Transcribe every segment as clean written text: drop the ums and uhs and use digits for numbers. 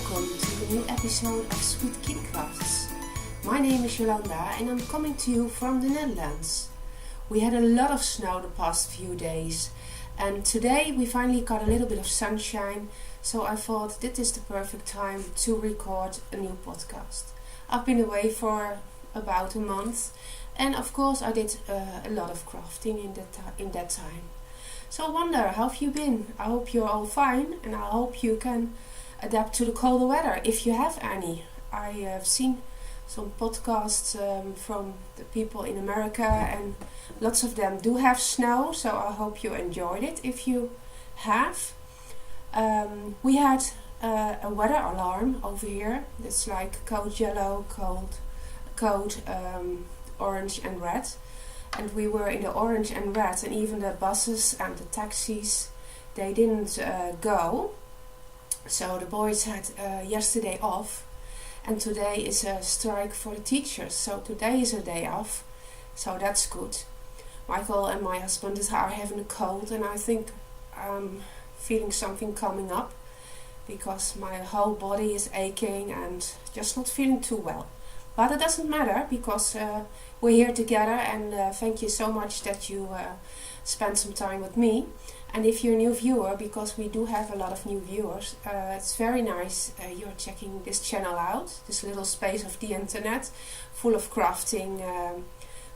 welcome to the new episode of Sweetkittycrafts. My name is Jolanda and I'm coming to you from the Netherlands. We had a lot of snow the past few days and today we finally got a little bit of sunshine, so I thought this is the perfect time to record a new podcast. I've been away for about a month and of course I did a lot of crafting in that time. So I wonder, how have you been? I hope you're all fine and I hope you can adapt to the colder weather if you have any. I have seen some podcasts from the people in America and lots of them do have snow, so I hope you enjoyed it if you have. We had a weather alarm over here. It's like code yellow, code orange and red. And we were in the orange and red, and even the buses and the taxis, they didn't go. So the boys had yesterday off, and today is a strike for the teachers. So today is a day off, so that's good. Michael and my husband are having a cold, and I think I'm feeling something coming up because my whole body is aching and just not feeling too well. But it doesn't matter because we're here together, and thank you so much that you spent some time with me. And if you're a new viewer, because we do have a lot of new viewers, it's very nice you're checking this channel out, this little space of the internet full of crafting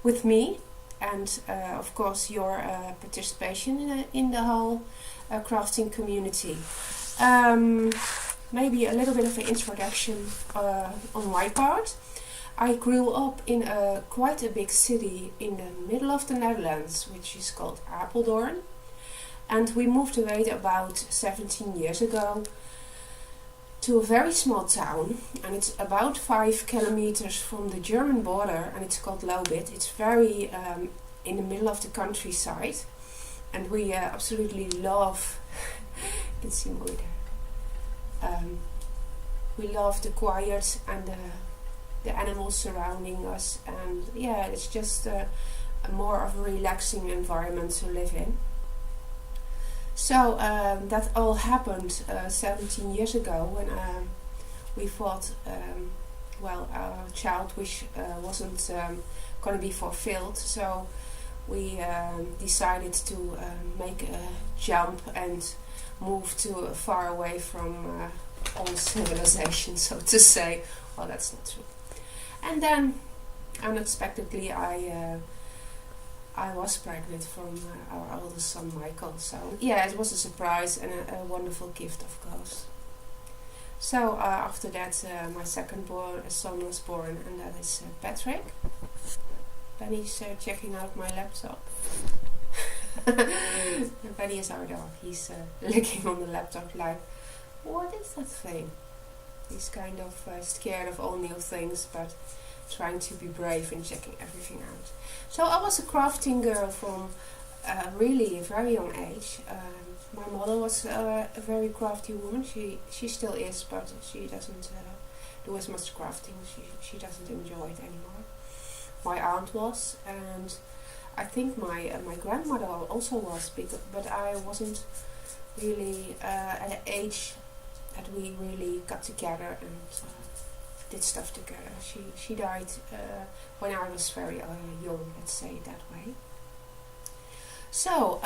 with me, and of course your participation in the whole crafting community. Maybe a little bit of an introduction on my part. I grew up in quite a big city in the middle of the Netherlands, which is called Apeldoorn. And we moved away about 17 years ago to a very small town. And it's about 5 kilometers from the German border, and it's called Lobit. It's very in the middle of the countryside. And we absolutely love, you can see more there. We love the quiet and the animals surrounding us, and yeah, it's just a more of a relaxing environment to live in. So that all happened 17 years ago when we thought, our child wish wasn't going to be fulfilled, so we decided to make a jump and move to far away from all civilization, so to say. Well, that's not true. And then, unexpectedly, I was pregnant from our oldest son, Michael. So, yeah, it was a surprise and a wonderful gift, of course. So, after that, my second son was born, and that is Patrick. Benny's checking out my laptop. Benny is our dog. He's licking on the laptop like, what is that thing? He's kind of scared of all new things, but trying to be brave and checking everything out. So I was a crafting girl from really a very young age. My mother was a very crafty woman. She still is, but she doesn't do as much crafting. She doesn't enjoy it anymore. My aunt was, and I think my grandmother also was, but I wasn't really at an age that we really got together and did stuff together. She died when I was very young, let's say it that way. So,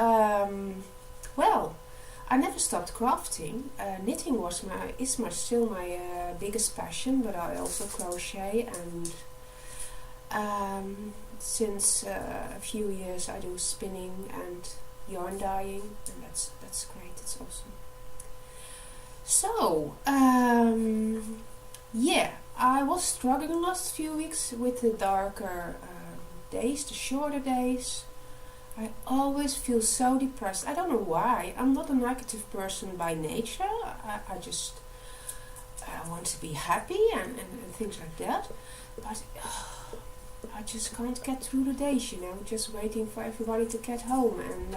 I never stopped crafting. Knitting is still my biggest passion, but I also crochet, and since a few years I do spinning and yarn dyeing, and that's great. It's awesome. So, I was struggling the last few weeks with the darker days, the shorter days. I always feel so depressed. I don't know why. I'm not a negative person by nature. I just want to be happy and things like that. But I just can't get through the days, just waiting for everybody to get home, and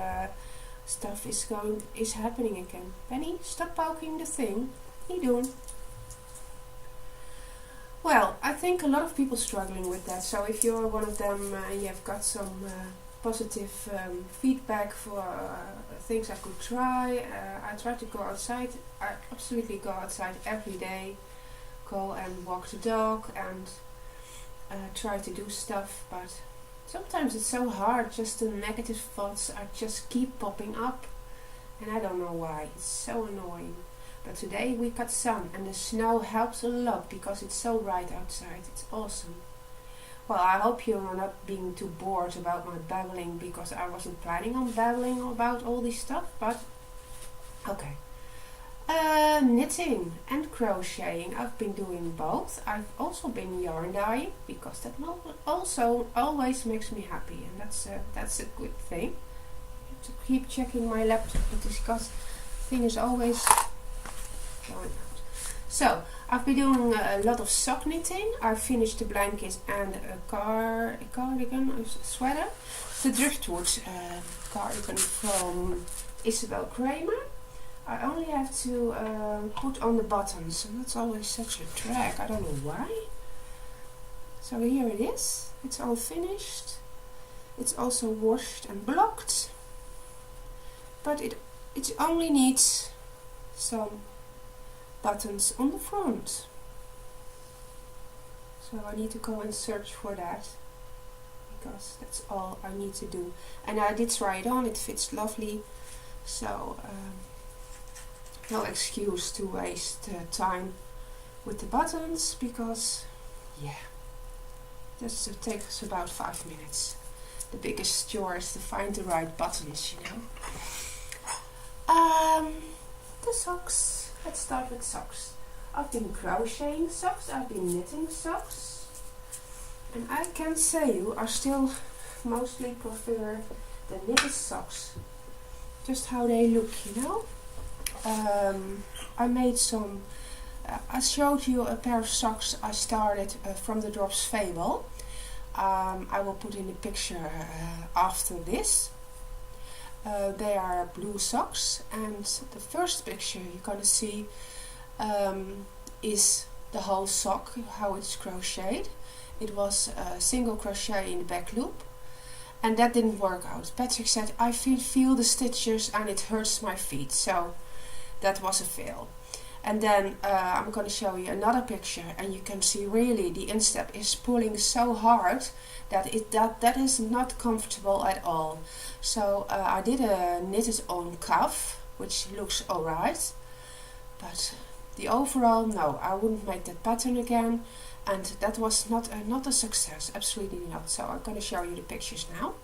stuff is happening again. Benny, stop poking the thing. What are you doing? Well, I think a lot of people struggling with that. So if you're one of them and you have got some positive feedback for things I could try. I try to go outside. I absolutely go outside every day. Go and walk the dog and try to do stuff, but sometimes it's so hard. Just the negative thoughts are just keep popping up, and I don't know why. It's so annoying. But today we got sun, and the snow helps a lot because it's so bright outside. It's awesome. Well, I hope you're not being too bored about my babbling, because I wasn't planning on babbling about all this stuff, but okay. Knitting and crocheting. I've been doing both. I've also been yarn dyeing, because that also always makes me happy, and that's a good thing. I have to keep checking my laptop because the thing is always going out. So I've been doing a lot of sock knitting. I finished the blanket and a cardigan, a sweater. The driftwood cardigan from Isabel Kramer. I only have to put on the buttons, and that's always such a drag. I don't know why. So here it is. It's all finished. It's also washed and blocked, but it only needs some buttons on the front. So I need to go and search for that, because that's all I need to do. And I did try it on. It fits lovely. So no excuse to waste time with the buttons, because yeah, this takes about 5 minutes. The biggest chore is to find the right buttons, you know. The socks. Let's start with socks. I've been crocheting socks, I've been knitting socks, and I can say you I still mostly prefer the knitted socks, just how they look, you know. I made some, I showed you a pair of socks I started from the Drops Fable. I will put in the picture after this. They are blue socks, and the first picture you're gonna see is the whole sock, how it's crocheted. It was a single crochet in the back loop, and that didn't work out. Patrick said, I feel the stitches and it hurts my feet, so that was a fail. And then I'm going to show you another picture, and you can see really the instep is pulling so hard that is not comfortable at all. So I did a knitted on cuff, which looks alright, but the overall, no, I wouldn't make that pattern again, and that was not a success, absolutely not. So I'm going to show you the pictures now.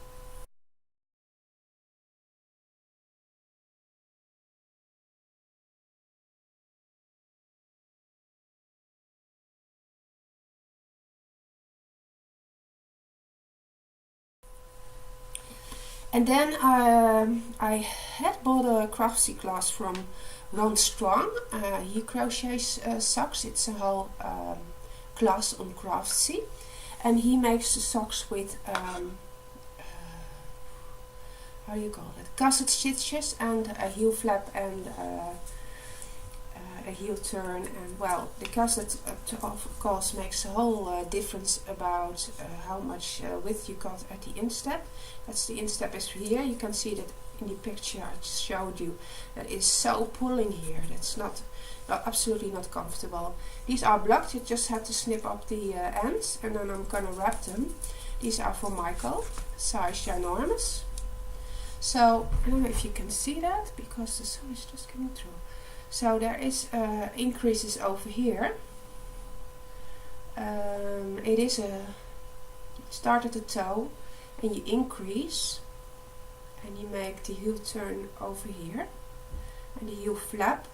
And then I had bought a craftsy class from Ron Strong. He crochets socks. It's a whole class on craftsy, and he makes the socks with how do you call it? Gusset stitches and a heel flap and a heel turn. And well, the gusset of course makes a whole difference about how much width you got at the instep. That's the instep is here. You can see that in the picture I just showed you. That is so pulling here. That's not absolutely not comfortable. These are blocked. You just have to snip up the ends, and then I'm gonna wrap them. These are for Michael, size ginormous. So I don't know if you can see that because the sun is just coming through. So there is increases over here. It is a start at the toe, and you increase, and you make the heel turn over here, and the heel flap,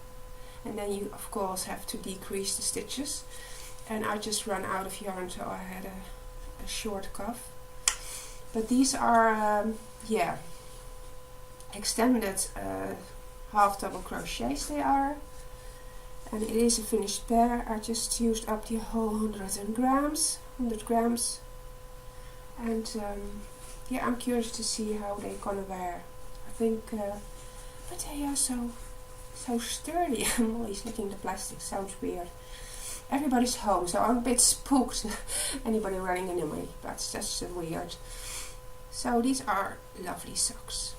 and then you of course have to decrease the stitches. And I just ran out of yarn, so I had a short cuff. But these are yeah, extended half double crochets they are, and it is a finished pair. I just used up the whole 100 grams, and yeah, I'm curious to see how they're gonna wear. I think, but they are so sturdy. I'm always licking the plastic, sounds weird. Everybody's home, so I'm a bit spooked. Anybody running into me, but that's weird. So these are lovely socks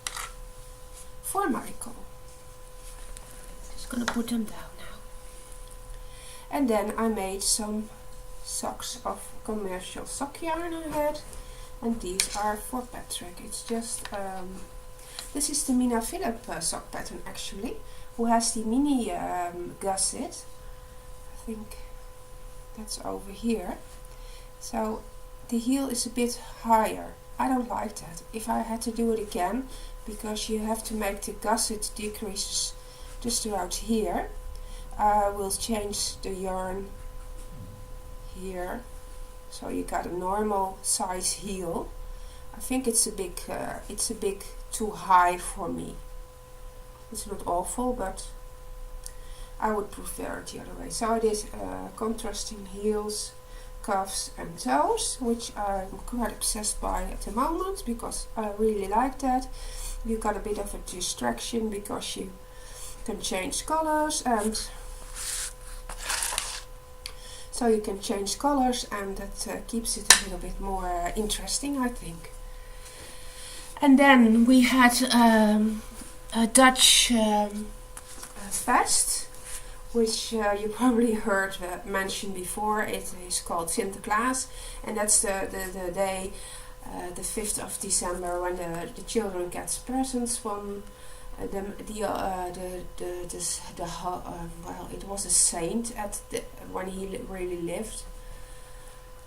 for Michael. Just gonna put them down now. And then I made some socks of commercial sock yarn I had, and these are for Patrick. It's just this is the Mina Philip sock pattern actually, who has the mini gusset. I think that's over here. So the heel is a bit higher. I don't like that. If I had to do it again, because you have to make the gusset decreases just about here, I will change the yarn here, so you got a normal size heel. I think it's a bit too high for me. It's not awful, but I would prefer it the other way. So it is contrasting heels, cuffs and toes, which I'm quite obsessed by at the moment because I really like that. You got a bit of a distraction because you can change colors, and so you can change colors, and that keeps it a little bit more interesting, I think. And then we had a Dutch fest, which you probably heard mentioned before. It is called Sinterklaas, and that's the day, the 5th of December, when the children get presents from well, it was a saint when he really lived,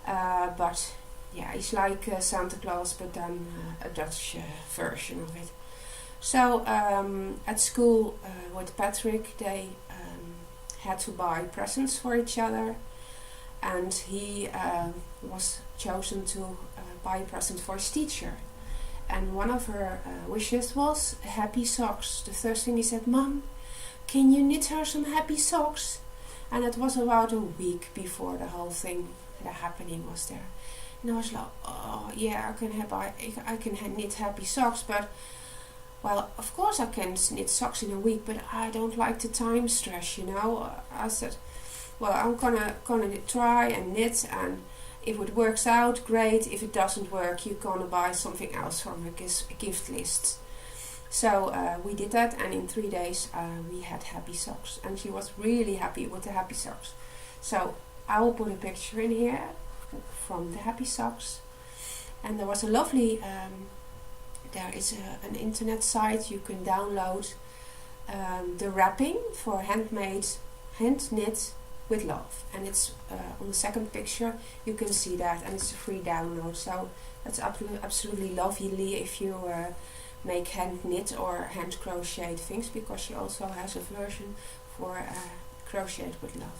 but yeah, he's like Santa Claus, but then a Dutch version of it. So at school with Patrick, they had to buy presents for each other, and he was chosen to buy a present for his teacher. And one of her wishes was happy socks. The first thing he said, "Mom, can you knit her some happy socks?" And it was about a week before the whole thing, the happening was there. And I was like, oh yeah, I can knit happy socks, but well, of course I can knit socks in a week, but I don't like the time stress, you know. I said, well, I'm gonna try and knit, and if it works out, great. If it doesn't work, you're gonna buy something else from a gift list. So we did that, and in 3 days we had happy socks, and she was really happy with the happy socks. So I will put a picture in here from the happy socks. And there was a lovely, there is an internet site you can download the wrapping for hand knit with love, and it's on the second picture you can see that, and it's a free download. So that's absolutely lovely if you make hand knit or hand crocheted things, because she also has a version for crocheted with love.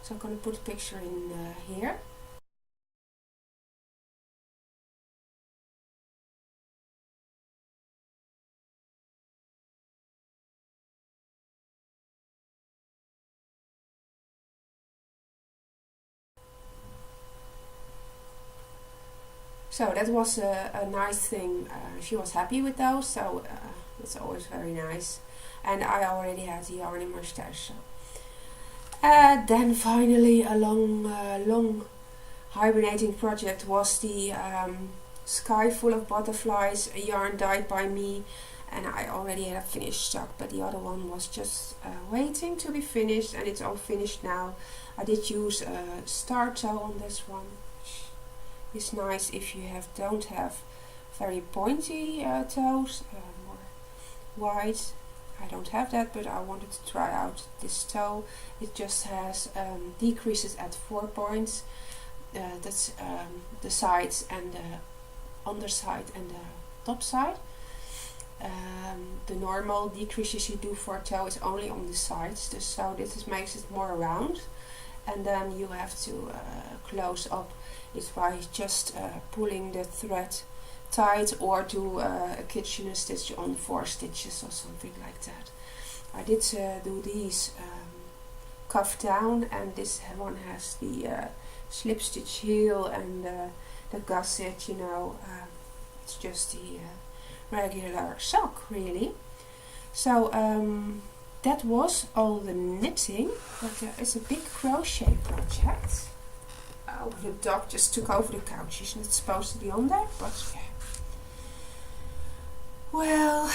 So I'm going to put a picture in here. So that was a nice thing. She was happy with those, so it's always very nice. And I already had the yarn in my stash. So. Then finally a long hibernating project was the Sky Full of Butterflies, a yarn dyed by me, and I already had a finished stock, but the other one was just waiting to be finished, and it's all finished now. I did use a star toe on this one. It's nice if you don't have very pointy toes, more wide. I don't have that, but I wanted to try out this toe. It just has decreases at 4 points. That's the sides and the underside and the top side. The normal decreases you do for a toe is only on the sides, so this makes it more round. And then you have to close up it by just pulling the thread tight, or do a Kitchener stitch on 4 stitches or something like that. I did do these cuff down, and this one has the slip stitch heel and the gusset, you know. It's just the regular sock, really. So that was all the knitting, but there is a big crochet project. Oh, the dog just took over the couch. He's not supposed to be on there, but yeah. Well,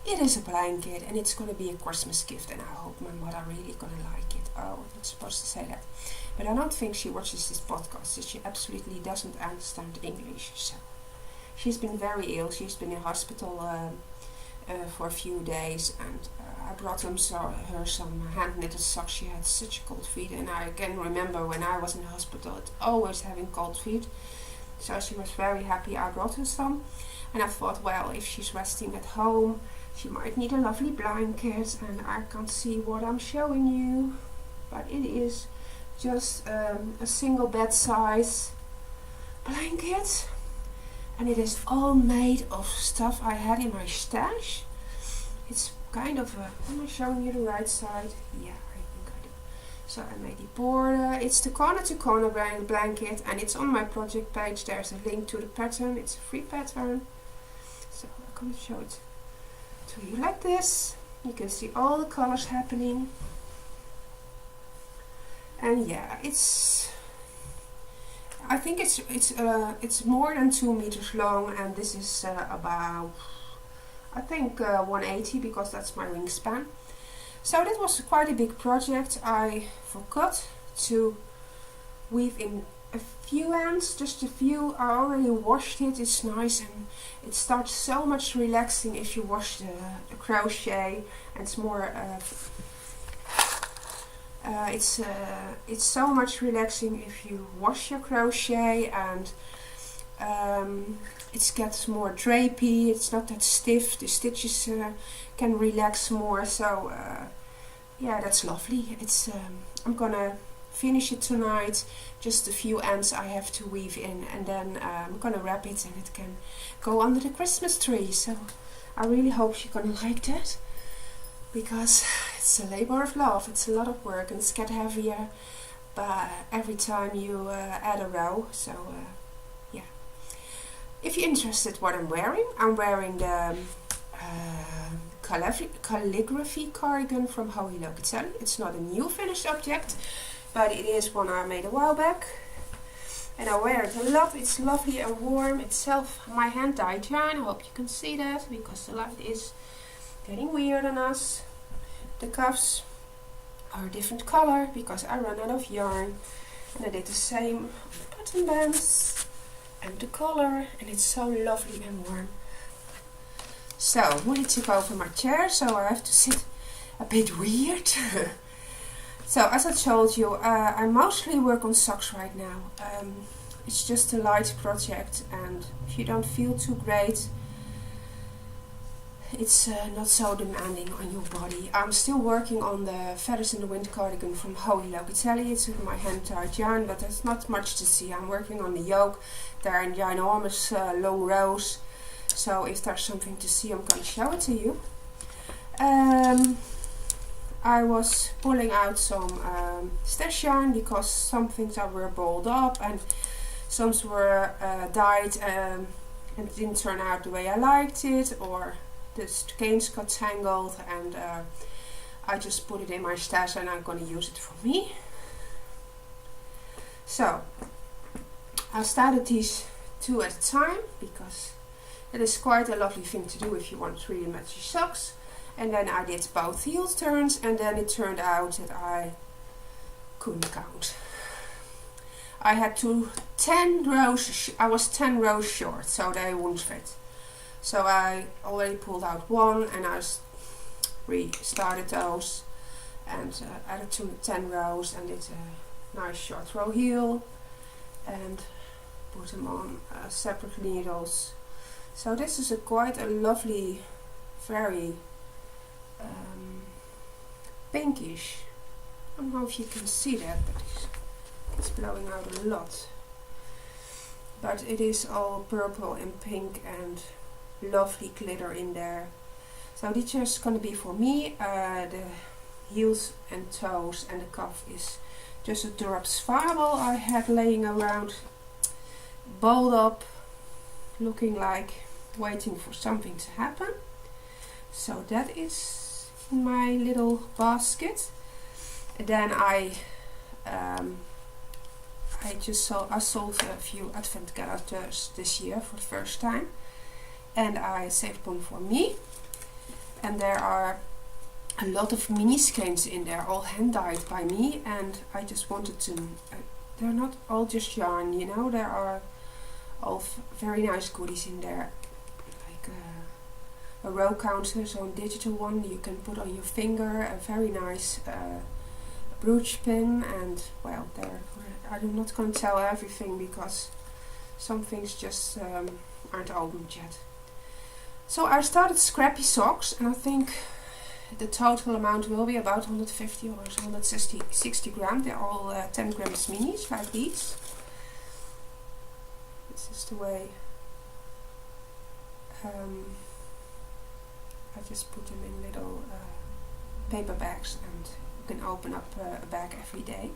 it is a blanket and it's going to be a Christmas gift, and I hope my mother really going to like it. Oh, I'm not supposed to say that. But I don't think she watches this podcast, so she absolutely doesn't understand English. So she's been very ill. She's been in hospital for a few days, and I brought her some hand-knitted socks. She had such cold feet, and I can remember when I was in the hospital, it's always having cold feet. So she was very happy I brought her some. And I thought, well, if she's resting at home, she might need a lovely blanket, and I can't see what I'm showing you, but it is just a single bed size blanket, and it is all made of stuff I had in my stash. It's kind of a, am I showing you the right side? Yeah, I think I do. So I made the border. It's the corner to corner blanket, and it's on my project page. There's a link to the pattern. It's a free pattern. So I'm going to show it to you like this. You can see all the colors happening. And yeah, I think it's more than 2 meters long, and this is about, I think 180, because that's my wingspan. So that was quite a big project. I forgot to weave in a few ends, just a few. I already washed it. It's nice, and it starts so much relaxing if you wash the crochet, and it's more it's so much relaxing if you wash your crochet, and it gets more drapey. It's not that stiff. The stitches can relax more. So yeah, that's lovely. It's I'm gonna finish it tonight. Just a few ends I have to weave in, and then I'm gonna wrap it, and it can go under the Christmas tree. So I really hope you're gonna like that, because it's a labor of love. It's a lot of work, and it's get heavier but every time you add a row. So yeah, if you're interested what I'm wearing the calligraphy cardigan from Sweetkittycrafts. It's not a new finished object, but it is one I made a while back, and I wear it a lot. It's lovely and warm. It's my hand dyed yarn. I hope you can see that, because the light is getting weird on us. The cuffs are a different color because I ran out of yarn, and I did the same on the button bands and the collar, and it's so lovely and warm. So Woody took over my chair, so I have to sit a bit weird. So as I told you, I mostly work on socks right now. It's just a light project, and if you don't feel too great, it's not so demanding on your body. I'm still working on the Feathers in the Wind cardigan from Sweetkittycrafts. It's with my hand-tied yarn, but there's not much to see. I'm working on the yoke. They're in ginormous long rows. So if there's something to see, I'm going to show it to you. I was pulling out some stash yarn, because some things were balled up, and some were dyed and it didn't turn out the way I liked it, or the skeins got tangled, and I just put it in my stash, and I'm going to use it for me. So I started these 2 at a time, because it is quite a lovely thing to do if you want to really match your socks. And then I did both heel turns, and then it turned out that I couldn't count. I had 10 rows, I was 10 rows short, so they wouldn't fit. So I already pulled out one, and I restarted those, and added 10 rows, and did a nice short row heel, and put them on separate needles. So this is quite a lovely, very pinkish. I don't know if you can see that, but it's blowing out a lot. But it is all purple and pink and lovely glitter in there. So this is just going to be for me. The heels and toes and the cuff is just a drops fireball I had laying around, balled up, looking like waiting for something to happen. So that is my little basket. And then I sold a few advent calendars this year for the first time. and I saved one for me. And there are a lot of mini skeins in there, all hand dyed by me, and I just wanted to, they're not all just yarn, you know, there are all very nice goodies in there, like a row counter, so a digital one you can put on your finger, a very nice brooch pin, and well, I'm not going to tell everything because some things just aren't opened yet. So I started scrappy socks, and I think the total amount will be about 150 or 160 grams. They're all 10 grams minis, like these. This is the way I just put them in little paper bags, and you can open up a bag every day.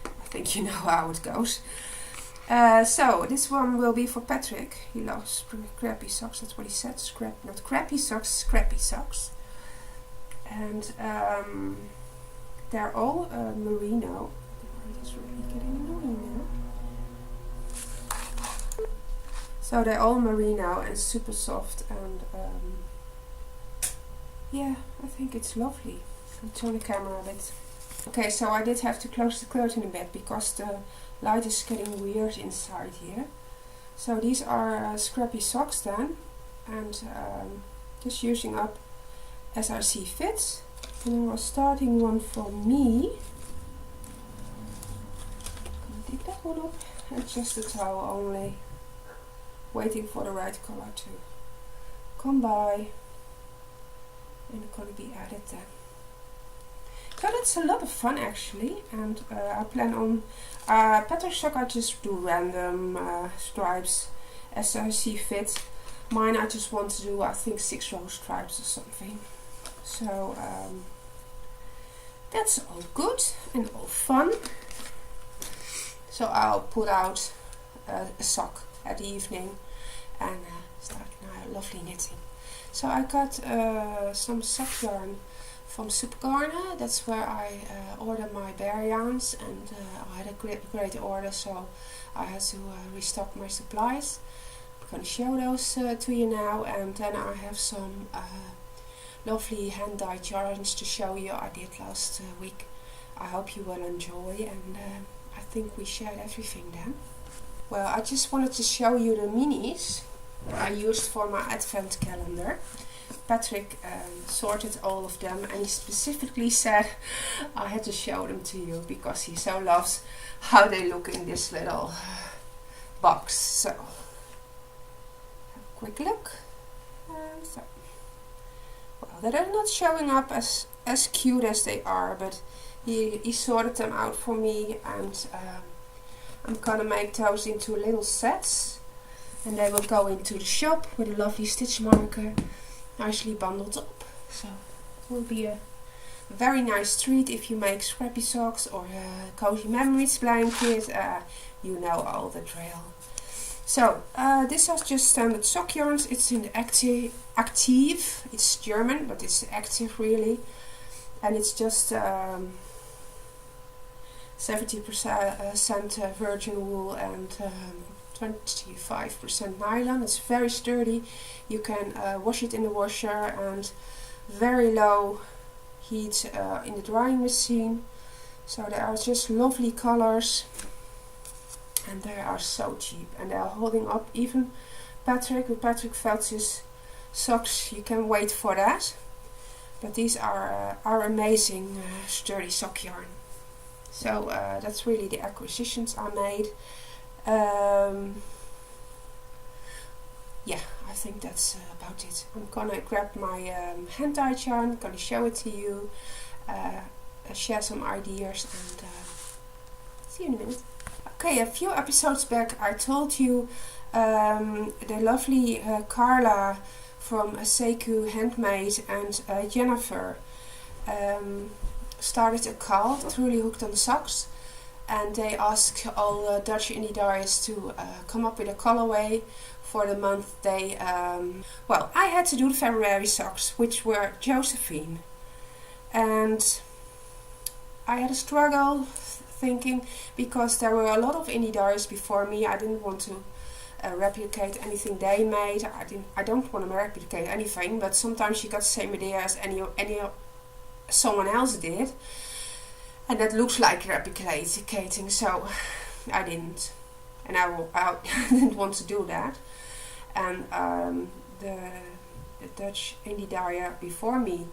I think you know how it goes. So this one will be for Patrick. He loves scrappy socks, that's what he said. Not crappy socks, scrappy socks. And they're all merino. I'm just really getting annoying now. So they're all merino and super soft, and yeah, I think it's lovely. I'll turn the camera a bit. Okay, so I did have to close the curtain a bit because the light is getting weird inside here. So these are scrappy socks then, and just using up as I see fit. And then we're starting one for me. I'm gonna dig that one up, and just a towel only, waiting for the right color to come by, and it's gonna be added then. So that's a lot of fun actually, and I plan on pattern sock. I just do random stripes as I see fit. Mine I just want to do, I think, 6 row stripes or something. So that's all good and all fun. So I'll put out a sock at the evening and start now lovely knitting. So I got some sock yarn from Supergarden. That's where I order my bear yarns, and I had a great order, so I had to restock my supplies. I'm going to show those to you now, and then I have some lovely hand-dyed yarns to show you I did last week. I hope you will enjoy, and I think we shared everything then. Well, I just wanted to show you the minis I used for my advent calendar. Patrick sorted all of them, and he specifically said I had to show them to you because he so loves how they look in this little box. So, have a quick look. So, well, they're not showing up as cute as they are, but he sorted them out for me, and I'm gonna make those into little sets, and they will go into the shop with a lovely stitch marker, nicely bundled up. So it will be a very nice treat if you make scrappy socks or cozy memories blanket. You know all the drill. So this is just standard sock yarns. It's in the active. It's German, but it's active really, and it's just 70% virgin wool and 25% nylon. It's very sturdy. You can wash it in the washer, and very low heat in the drying machine. So they are just lovely colors, and they are so cheap, and they are holding up. Even with Patrick Feltz's socks, you can wait for that. But these are amazing sturdy sock yarn. So that's really the acquisitions I made. Yeah, I think that's about it. I'm gonna grab my hand-dyed yarn, gonna show it to you, share some ideas, and see you in a minute. Okay, a few episodes back I told you the lovely Carla from Seku Handmade and Jennifer started a call, Truly Hooked on Socks, and they asked all Dutch indie dyers to come up with a colorway for the month they well, I had to do the February socks, which were Josephine, and I had a struggle thinking, because there were a lot of indie dyers before me. I didn't want to replicate anything they made. I don't want to replicate anything, but sometimes you got the same idea as any someone else did, and that looks like replicating. So I didn't, and I didn't want to do that. And the Dutch indie dyer before me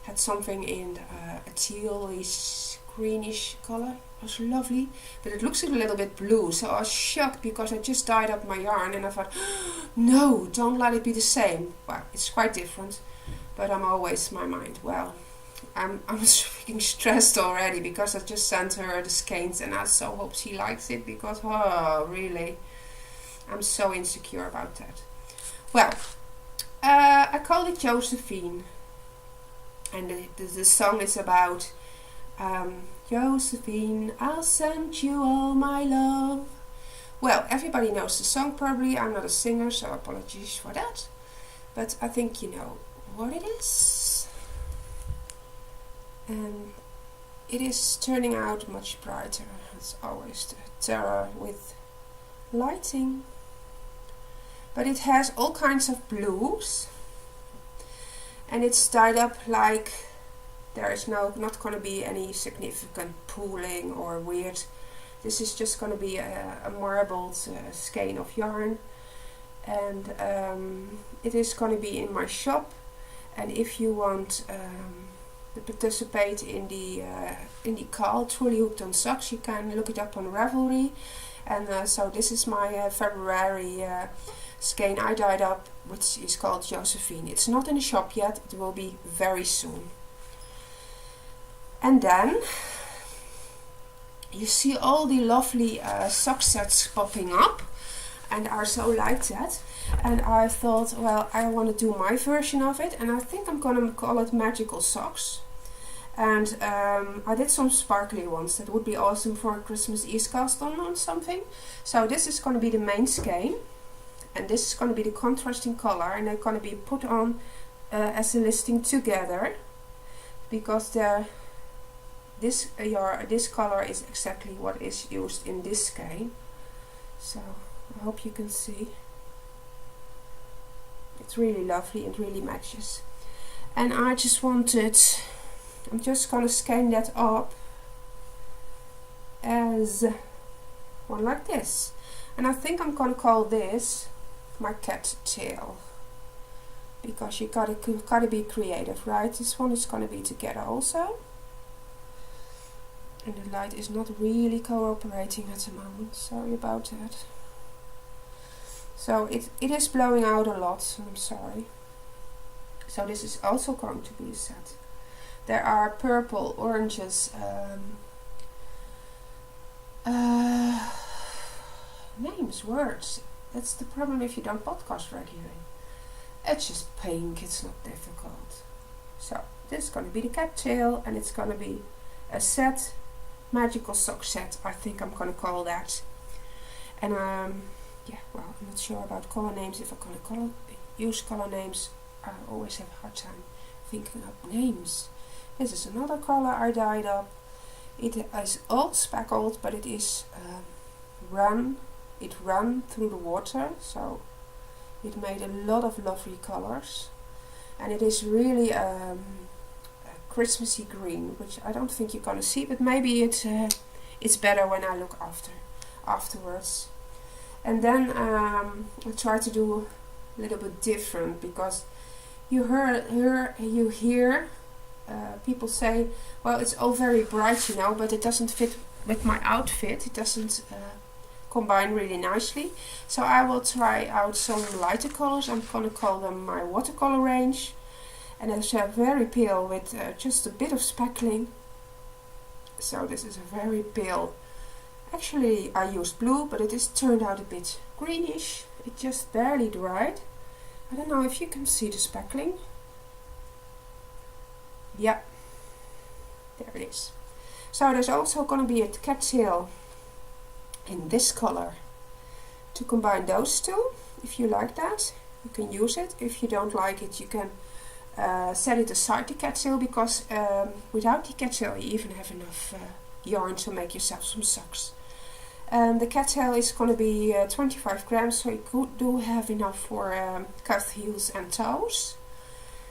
had something in a tealish greenish color. It was lovely, but it looks a little bit blue, so I was shocked because I just dyed up my yarn and I thought, no, don't let it be the same. Well, it's quite different, but I'm always in my mind, well, I'm freaking stressed already because I just sent her the skeins and I so hope she likes it, because really, I'm so insecure about that. Well, I called it Josephine, and the song is about Josephine, I'll send you all my love. Well, everybody knows the song probably. I'm not a singer, so apologies for that, but I think you know what it is, and it is turning out much brighter. It's always the terror with lighting, but it has all kinds of blues, and it's dyed up like there is not going to be any significant pooling or weird. This is just going to be a marbled skein of yarn, and it is going to be in my shop. And if you want to participate in the call Truly Hooked on Socks, you can look it up on Ravelry. And so this is my February skein I dyed up, which is called Josephine. It's not in the shop yet, it will be very soon. And then you see all the lovely sock sets popping up, and I so like that. And I thought, well, I want to do my version of it, and I think I'm going to call it Magical Socks. And I did some sparkly ones that would be awesome for a Christmas Eve cast on something. So this is going to be the main skein, and this is going to be the contrasting color, and they're going to be put on as a listing together, because this color is exactly what is used in this skein. So I hope you can see. It's really lovely and really matches. And I just wanted, I'm just gonna skein that up as one like this. And I think I'm gonna call this my cat tail, because you gotta be creative, right? This one is gonna be together also. And the light is not really cooperating at the moment, sorry about that. So it is blowing out a lot, so I'm sorry. So this is also going to be a set. There are purple, oranges, names, words. That's the problem if you don't podcast regularly. It's just pink, it's not difficult. So this is going to be the cat tail, and it's going to be a set. Magical sock set, I think I'm going to call that. And yeah, well, I'm not sure about color names. If I'm going to use color names, I always have a hard time thinking up names. This is another color I dyed up. It is old, speckled, but it is run through the water, so it made a lot of lovely colors. And it is really Christmassy green, which I don't think you're gonna see, but maybe it's better when I look afterwards. And then I try to do a little bit different, because you hear people say, well, it's all very bright, you know, but it doesn't fit with my outfit. It doesn't combine really nicely. So I will try out some lighter colors. I'm gonna call them my watercolor range. And it's very pale with just a bit of speckling. So this is a very pale. Actually, I used blue, but it is turned out a bit greenish. It just barely dried. I don't know if you can see the speckling. Yeah, there it is. So there's also going to be a cat tail in this color. To combine those two, if you like that, you can use it. If you don't like it, you can set it aside, the cat tail, because without the cat tail you even have enough yarn to make yourself some socks. And the cattail is going to be 25 grams, so you do have enough for cuffed heels and toes.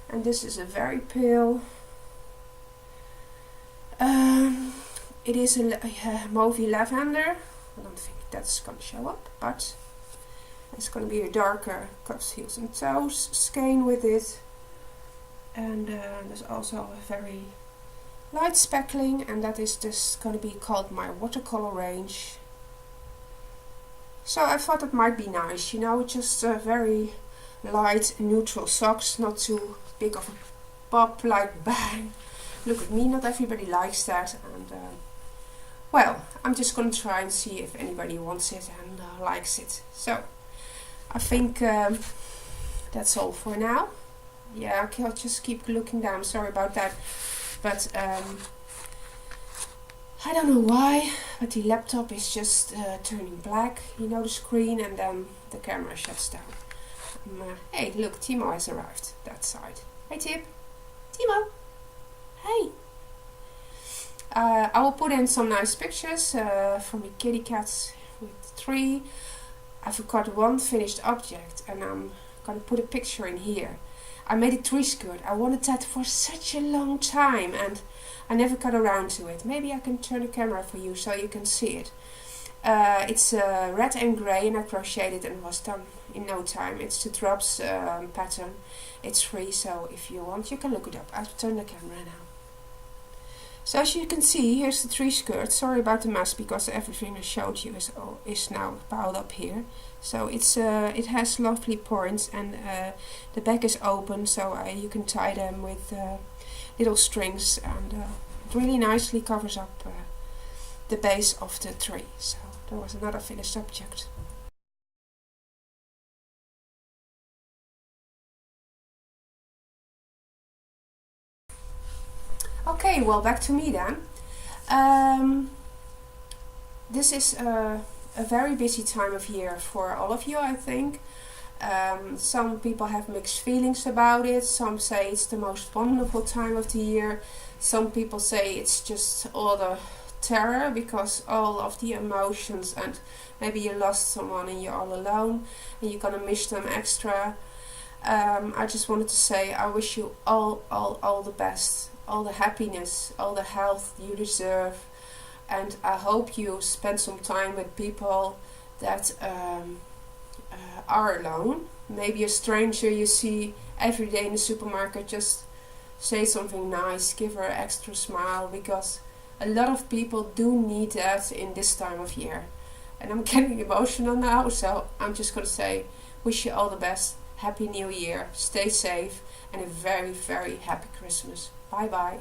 And this is a very pale. It is a mauvey lavender. I don't think that's going to show up, but it's going to be a darker cuffed heels and toes skein with it. And there's also a very light speckling, and that is just going to be called my watercolor range. So I thought it might be nice, you know, just very light neutral socks, not too big of a pop like bang. Look at me, not everybody likes that, and well, I'm just going to try and see if anybody wants it and likes it. So I think that's all for now. Yeah, I'll just keep looking down, sorry about that, but I don't know why, but the laptop is just turning black, you know, the screen, and then the camera shuts down. Hey, look, Timo has arrived that side. Hey, Tip. Timo. Hey. I will put in some nice pictures from the kitty cats with the tree. I forgot one finished object, and I'm going to put a picture in here. I made a tree skirt. I wanted that for such a long time, and I never got around to it. Maybe I can turn the camera for you so you can see it. It's red and grey, and I crocheted it and was done in no time. It's the drops pattern. It's free, so if you want, you can look it up. I'll turn the camera now. So as you can see, here's the tree skirt. Sorry about the mess, because everything I showed you is now piled up here. So it has lovely points, and the back is open, so you can tie them with little strings, and it really nicely covers up the base of the tree. So there was another finished object. Okay, well, back to me then. This is a very busy time of year for all of you, I think. Some people have mixed feelings about it. Some say it's the most wonderful time of the year. Some people say it's just all the terror, because all of the emotions, and maybe you lost someone and you're all alone and you're gonna miss them extra. I just wanted to say I wish you all the best, all the happiness, all the health you deserve, and I hope you spend some time with people that are alone. Maybe a stranger you see every day in the supermarket. Just say something nice, give her an extra smile, because a lot of people do need that in this time of year. And I'm getting emotional now, so I'm just going to say, wish you all the best, Happy New Year, stay safe, and a very, very happy Christmas. Bye bye.